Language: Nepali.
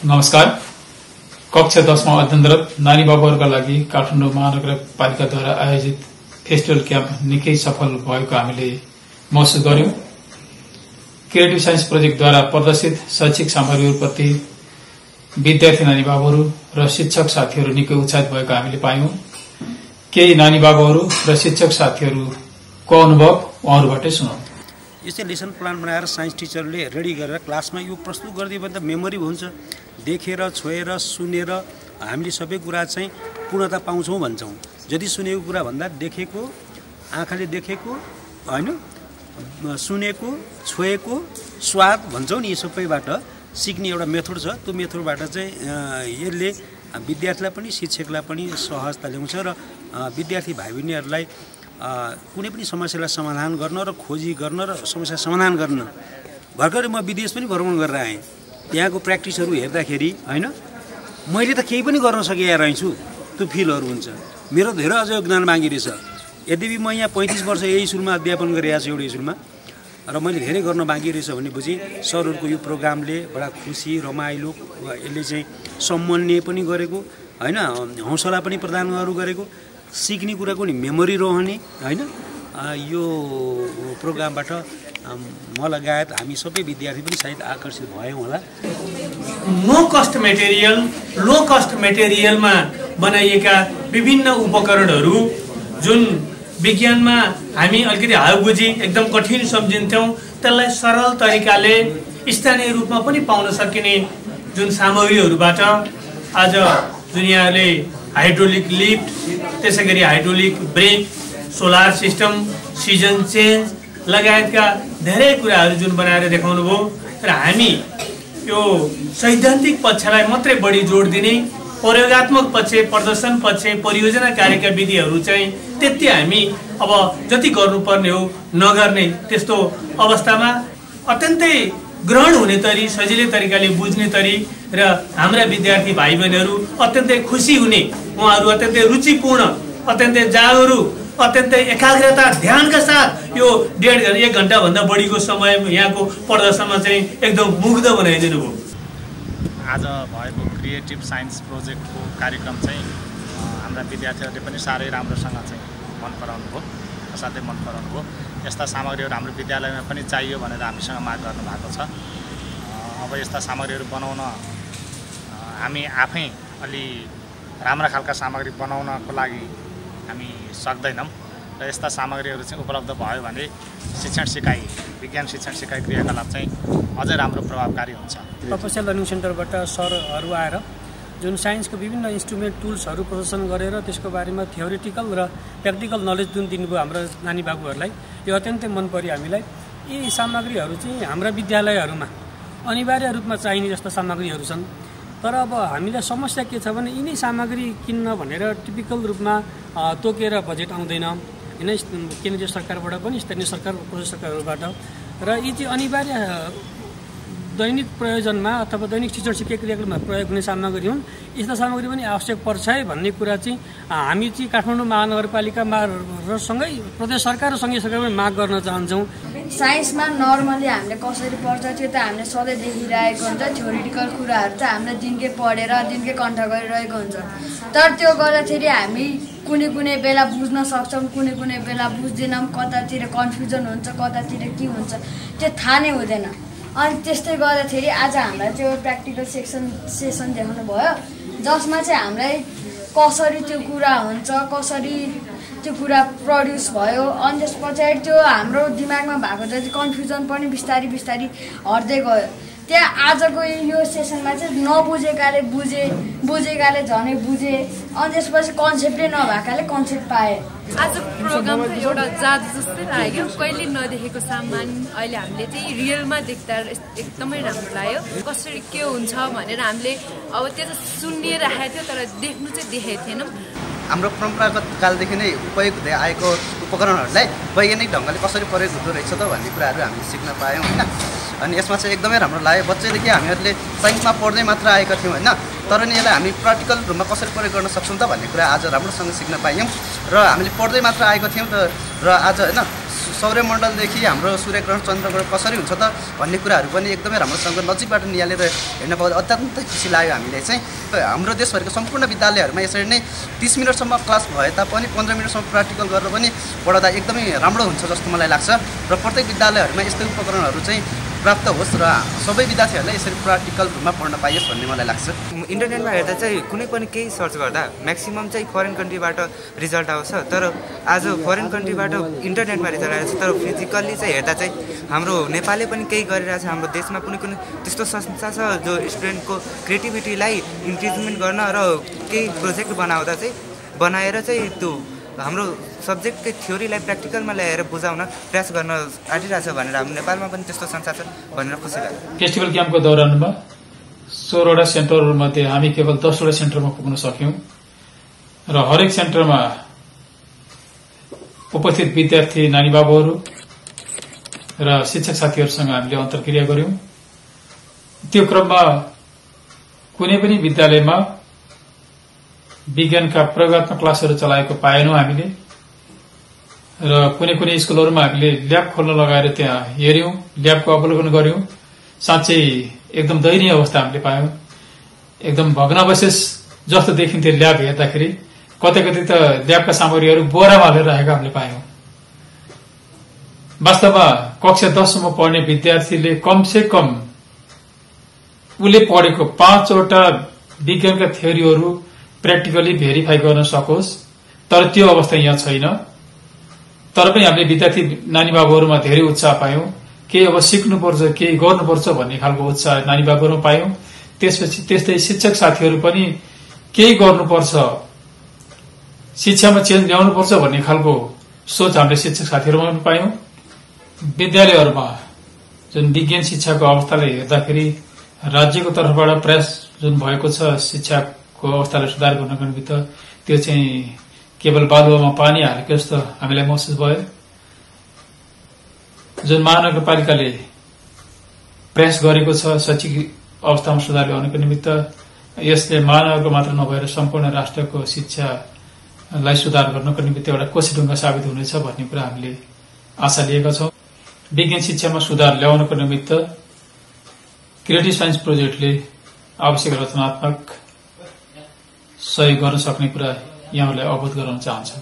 नमस्कार। कक्षा 10 मा अध्ययनरत नानी बाबुहरूका लागि काठमाडौँ महानगरपालिकाद्वारा आयोजित फेस्टिभल क्याम्प निकै सफल भएको हामीले महसुस गर्यौं। क्रिएटिभ साइन्स प्रोजेक्टद्वारा प्रदर्शित शैक्षिक सामग्रीहरूप्रति विद्यार्थी नानी बाबुहरू र शिक्षक साथीहरू निकै उत्साहित भएको हामीले पायौं। केही नानी बाबुहरू र शिक्षक साथीहरूको अनुभव उहाँहरूबाटै सुनौं। यस्तै लेसन प्लान बनाएर साइन्स टिचरले रेडी गरेर क्लासमा यो प्रस्तुत गरिदियो भने त मेमोरी हुन्छ। देखेर छोएर सुनेर हामीले सबै कुरा चाहिँ पूर्णता पाउँछौँ भन्छौँ। यदि सुनेको कुरा भन्दा देखेको, आँखाले देखेको हैन, सुनेको, छोएको स्वाद भन्छौँ नि, यी सबैबाट सिक्ने एउटा मेथड छ। त्यो मेथडबाट चाहिँ यसले विद्यार्थीलाई पनि शिक्षकलाई पनि सहजता ल्याउँछ र विद्यार्थी भाइ बहिनीहरूलाई कुनै पनि समस्यालाई समाधान गर्न र खोजी गर्न र समस्या समाधान गर्न। भर्खरै म विदेश पनि भ्रमण गरेर आएँ। त्यहाँको प्र्याक्टिसहरू हेर्दाखेरि हैन, मैले त केही पनि गर्न सकेको रहेछु, त्यो फिलहरू हुन्छ। मेरो धेरै अझ योगदान बाँकी रहेछ। यद्यपि म यहाँ 35 वर्ष यही स्कुलमा अध्यापन गरिरहेको छु, एउटा स्कुलमा, र मैले धेरै गर्न बाँकी रहेछ भनेपछि सरहरूको यो प्रोग्रामले बडा खुसी रमाइलो यसले चाहिँ सम्माननीय पनि गरेको हैन, हौसला पनि प्रदान गरेको, सिक्ने कुराको नि मेमोरी रहने हैन। यो प्रोग्रामबाट म लगायत हामी सबै विद्यार्थी पनि सायद आकर्षित भयौँ होला। नो कस्ट मेटेरियल, लो कस्ट मेटेरियलमा बनाइएका विभिन्न उपकरणहरू जुन विज्ञानमा हामी अलिकति हाउबुझी एकदम कठिन सम्झिन्थ्यौँ, त्यसलाई सरल तरिकाले स्थानीय रूपमा पनि पाउन सकिने जुन सामग्रीहरूबाट आज जुन यहाँले हाइड्रोलिक लिफ्ट, त्यसै गरी hydraulic brake, solar system, season change लगायतका धेरै कुराहरू जुन बनाएर देखाउनु भयो। तर हामी यो सैद्धान्तिक पक्षलाई मात्रै बढी जोड दिने, प्रयोगात्मक पक्ष, प्रदर्शन पक्ष, परियोजना कार्यका विधिहरू चाहिँ त्यति हामी अब जति गर्नुपर्ने हो नगर्ने, त्यस्तो अवस्थामा अत्यन्तै ग्रहण हुने तरी, सजिलै तरिकाले बुझ्ने तरी र हाम्रा विद्यार्थी भाइ बहिनीहरू अत्यन्तै खुसी हुने, उहाँहरू अत्यन्तै रुचिपूर्ण, अत्यन्तै जागरुक, अत्यन्तै एकाग्रता ध्यानका साथ यो 1.5 घण्टाभन्दा बढीको समय यहाँको प्रदर्शनमा चाहिँ एकदम मुग्ध बनाइदिनु भयो। आज भएको क्रिएटिभ साइन्स प्रोजेक्टको कार्यक्रम चाहिँ हाम्रा विद्यार्थीहरूले पनि साह्रै राम्रोसँग चाहिँ मन पराउनु भयो, असाध्यै मन पराउनु भयो। यस्ता सामग्रीहरू हाम्रो विद्यालयमा पनि चाहियो भनेर हामीसँग माग गर्नुभएको छ। अब यस्ता सामग्रीहरू बनाउन हामी आफै अलि राम्रा खालका सामग्री बनाउनको लागि हामी सक्दैनौँ र यस्ता सामग्रीहरू चाहिँ उपलब्ध भयो भने शिक्षण सिकाइ, विज्ञान शिक्षण सिकाइ क्रियाकलाप चाहिँ अझै राम्रो प्रभावकारी हुन्छ। प्रोफेसनल लर्निङ सेन्टरबाट सरहरू आएर जुन साइन्सको विभिन्न इन्स्ट्रुमेन्ट टुल्सहरू प्रदर्शन गरेर त्यसको बारेमा थियोरिटिकल र प्र्याक्टिकल नलेज जुन दिनुभयो हाम्रा नानी बाबुहरूलाई, यो अत्यन्तै मन पर्यो हामीलाई। यी सामग्रीहरू चाहिँ हाम्रा विद्यालयहरूमा अनिवार्य रूपमा चाहिने जस्ता सामग्रीहरू छन्। तर अब हामीलाई समस्या के छ भने यिनै सामग्री किन्न भनेर टिपिकल रूपमा तोकेर बजेट आउँदैन हैन, केन्द्रीय सरकारबाट पनि स्थानीय सरकार, प्रदेश सरकारहरूबाट। र यी चाहिँ अनिवार्य दैनिक प्रयोजनमा अथवा दैनिक शिक्षण शिक्षा क्रियाकलापमा प्रयोग हुने सामग्री हुन्। यस्ता सामग्री पनि आवश्यक पर्छ है भन्ने कुरा चाहिँ हामी चाहिँ काठमाडौँ महानगरपालिका र सँगै प्रदेश सरकार र सङ्घीय सरकारमा माग गर्न चाहन्छौँ। साइन्समा नर्मली हामीले कसरी पढ्छ त्यो त हामीले सधैँ देखिरहेको हुन्छ, थ्योरिटिकल कुराहरू त हामीले दिनकै पढेर दिनकै कण्ठ गरिरहेको हुन्छ। तर त्यो गर्दाखेरि हामी कुनै बेला बुझ्न सक्छौँ, कुनै बेला बुझ्दैनौँ, कतातिर कन्फ्युजन हुन्छ, कतातिर के हुन्छ त्यो थाहा नै हुँदैन। अनि त्यस्तै गर्दाखेरि आज हामीलाई त्यो प्र्याक्टिकल सेसन देखाउनु भयो, जसमा चाहिँ हामीलाई कसरी त्यो कुरा हुन्छ, कसरी त्यो कुरा प्रड्युस भयो, अनि त्यस पछाडि त्यो हाम्रो दिमागमा भएको जति कन्फ्युजन पनि बिस्तारै हट्दै गयो। त्यहाँ आजको यो सेसनमा चाहिँ नबुझेकाले बुझेकाले झनै बुझे, अनि त्यसपछि कन्सेप्टै नभएकाले कन्सेप्ट पाए। आजको प्रोग्राम एउटा जादु जस्तै लाग्यो। कहिले नदेखेको सामान अहिले हामीले चाहिँ रियलमा देख्दा एकदमै राम्रो लाग्यो। कसरी के हुन्छ भनेर हामीले अब त्यो त सुनिराखेको थियो, तर देख्नु चाहिँ देखेको थिएनौँ। हाम्रो परम्परागत कालदेखि नै उपयोग हुँदै आएको उपकरणहरूलाई वैज्ञानिक ढङ्गले कसरी प्रयोग हुँदो रहेछ त भन्ने कुराहरू हामीले सिक्न पायौँ होइन। अनि यसमा चाहिँ एकदमै राम्रो लाग्यो। बच्चैदेखि हामीहरूले साइन्समा पढ्दै मात्र आएका थियौँ होइन, तर नि यसलाई हामी प्र्याक्टिकल रूपमा कसरी प्रयोग गर्न सक्छौँ त भन्ने कुरा आज राम्रोसँग सिक्न पायौँ। र हामीले पढ्दै मात्र आएको थियौँ र आज होइन सौर्यमण्डलदेखि हाम्रो सूर्यग्रहण चन्द्रग्रहण कसरी हुन्छ त भन्ने कुराहरू पनि एकदमै राम्रोसँग नजिकबाट निहालेर हेर्न पाउँदा अत्यन्तै खुसी लाग्यो हामीले चाहिँ। हाम्रो देशभरिको सम्पूर्ण विद्यालयहरूमा यसरी नै 30 मिनटसम्म क्लास भए तापनि 15 मिनटसम्म प्र्याक्टिकल गरेर पनि पढाउँदा एकदमै राम्रो हुन्छ जस्तो मलाई लाग्छ र प्रत्येक विद्यालयहरूमा यस्तै उपकरणहरू चाहिँ प्राप्त होस् र सबै विद्यार्थीहरूलाई यसरी प्र्याक्टिकल रूपमा पढ्न पाइयोस् भन्ने मलाई लाग्छ। इन्टरनेटमा हेर्दा चाहिँ कुनै पनि केही सर्च गर्दा म्याक्सिमम चाहिँ फरेन कन्ट्रीबाट रिजल्ट आउँछ, तर आज फरेन कन्ट्रीबाट इन्टरनेटमा रिजल्ट आउँछ, तर फिजिकल्ली चाहिँ हेर्दा चाहिँ हाम्रो नेपालले पनि केही गरिरहेछ। हाम्रो देशमा कुनै त्यस्तो संस्था छ जो स्टुडेन्टको क्रिएटिभिटीलाई इन्क्रिजमेन्ट गर्न र केही प्रोजेक्ट बनाएर चाहिँ त्यो हाम्रो सब्जेक्टकै थ्योरीलाई प्र्याक्टिकलमा ल्याएर बुझाउन प्रयास गर्न आँटिरहेछ भनेर हाम्रो नेपालमा पनि त्यस्तो संस्था छ भनेर खुसी लाग्यो। फेस्टिभल क्याम्पको दौरानमा 16वटा सेन्टरहरूमध्ये हामी केवल 10वटा सेन्टरमा पुग्न सक्यौं र हरेक सेन्टरमा उपस्थित विद्यार्थी नानी बाबुहरू र शिक्षक साथीहरूसँग हामीले अन्तर्क्रिया गर्यौं। त्यो क्रममा कुनै पनि विद्यालयमा विज्ञानका प्रयोगात्मक क्लासहरू चलाएको पाएनौं हामीले र कुनै स्कुलहरूमा हामीले ल्याब खोल्न लगाएर त्यहाँ हेर्यौं, ल्याबको अवलोकन गर्यौं। साँच्चै एकदम दयनीय अवस्था हामीले पायौं। एकदम भग्नावशेष जस्तो देखिन्थ्यो ल्याब हेर्दाखेरि। कतै त ल्याबका सामग्रीहरू बोरामा हालेर राखेका हामीले पायौं। वास्तवमा कक्षा 10 सम्म पढ्ने विद्यार्थीले कमसे कम उसले पढेको 5वटा विज्ञानका थ्योरीहरू प्र्याक्टिकली भेरिफाई गर्न सकोस्, तर त्यो अवस्था यहाँ छैन। तर पनि हामीले विद्यार्थी नानी बाबुहरूमा धेरै उत्साह पायौं। केही अब सिक्नुपर्छ, केही गर्नुपर्छ भन्ने खालको उत्साह नानी बाबुहरूमा पायौं। त्यसपछि त्यस्तै शिक्षक साथीहरू पनि केही गर्नुपर्छ, शिक्षामा चेन्ज ल्याउनुपर्छ भन्ने खालको सोच हामीले शिक्षक साथीहरूमा पनि पायौं। विद्यालयहरूमा जुन विज्ञान शिक्षाको अवस्थालाई हेर्दाखेरि राज्यको तर्फबाट प्रयास जुन भएको छ शिक्षाको अवस्थालाई सुधार गर्नको निमित्त, त्यो चाहिँ केवल बालुवामा पानी हालेको जस्तो हामीलाई महसुस भयो। जुन महानगरपालिकाले प्रयास गरेको छ शैक्षिक अवस्थामा सुधार ल्याउनको निमित्त, यसले महानगरको मात्र नभएर सम्पूर्ण राष्ट्रको शिक्षालाई सुधार गर्नको निमित्त एउटा कोसीढुङ्गा साबित हुनेछ भन्ने कुरा हामीले आशा लिएका छौं। विज्ञान शिक्षामा सुधार ल्याउनको निमित्त क्रिएटिभ साइन्स प्रोजेक्टले आवश्यक रचनात्मक सहयोग गर्न सक्ने कुरा यहाँहरूलाई अवगत गराउन चाहन्छु।